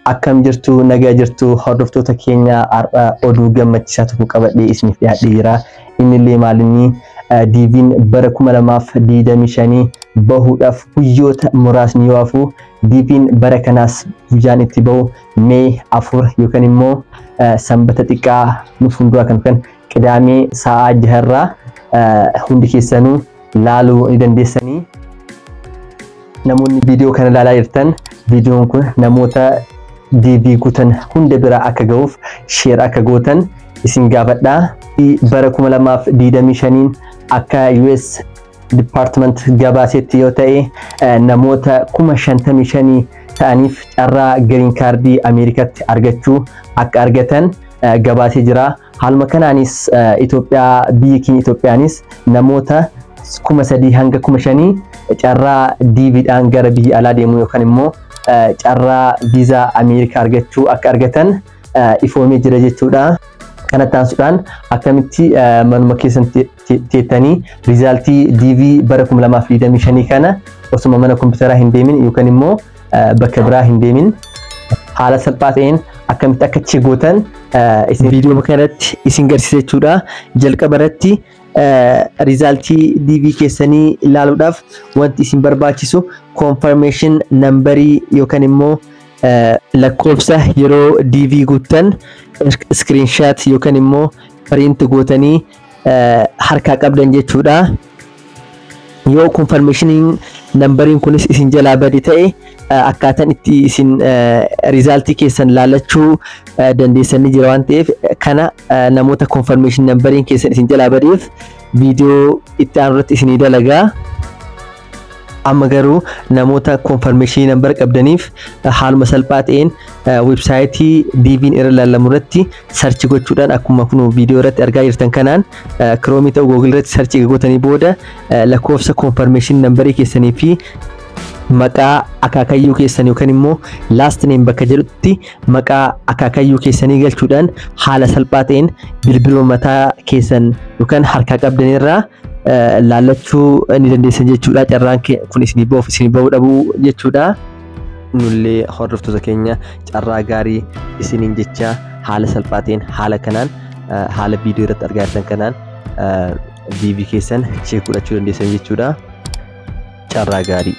akkam jirtu nagaa jirtu hordoftoota keenya oduu gammachiisaa tokko qabadhee isiniif dhiyaadhee jira. Inni illee maalinni DV'n bara 2025 bahuudhaaf guyyoota muraasni yoo hafu DV'n bara kanaas guyyaan itti bahu Mee 4 yookaan immoo sanbata xiqqaa nuuf hunduraa kan qidaamee sa'a 6 irraa hundi keessanuu laaluu ni dandeessanii. Namoonni viidiyoo kana ilaalaa jirtan viidiyoon kun namoota DV guutan hunda bira akka ga'uuf share akka gootan isin gaafadha. Bara 2025 akka US Department gabaasetti yoo ta'e namoota 55,000 ta'aniif carraa green card Ameerikaatti argachuu akka argatan gabaasee jira. Haaluma kanaanis biyyi keenya Itoophiyaanis namoota 3,000 hanga 5,000 carraa DV'dhaan gara biyya alaa deemuu yookaan immoo carraa viizaa Ameerikaa argachuu akka argatan ifoomee jira jechuudha. Kanatti aansuudhaan akkamitti manuma keessan teettanii riizaaltii DV bara 2025 kana osuma mana kompiitaraa hin deemin yookaan immoo bakka biraa hin deemin haala salphaa ta'een akkamitti akka cheegootan viidiyoo kanatti isin garsiisa jechuudha. Jalqaba irratti riizaaltii DV keessanii ilaaluudhaaf wanti isin barbaachisu confirmation numberii yookaan immoo lakkoofsa yeroo DV guuttan screenshot yookaan immoo print gootanii harkaa qabdan jechuudha. Yoo confirmation numberiin kunis isin jalaa badi ta'e akkaataan itti isin riizaaltii keessan laalachuu dandeessanii jira waan ta'eef kana namoota confirmation numberiin keessan isin jalaa badeef viidiyoo itti aanutti isinii dalagaa. Amma garuu namoota confirmation number qabdaniif haaluma salphaa ta'een websaayitii DV'n irra laalamu irratti search gochuudhaan akkuma kun viidiyoo irratti argaa jirtan kanaan Chrome ta'u Google irratti search gootanii booda lakkoofsa confirmation numberii keessanii fi maqaa akaakayyuu keessan yookaan immoo last name bakka jedhutti maqaa akaakayyuu keessanii galchuudhaan haala salphaa ta'een bilbiluma mataa keessan yookaan harkaa qabdanirraa laalachuu ni dandeessan jechuudha. Carraan kun isinii bahuu dhabuu jechuudha. Nullee hordoftoota keenya carraa gaarii isiniin jecha haala salphaa ta'een haala kanaan haala viidiyoo irratti argaa jirtan kanaan DV keessan cheek godhachuu dandeessan jechuudha. Carraa gaarii.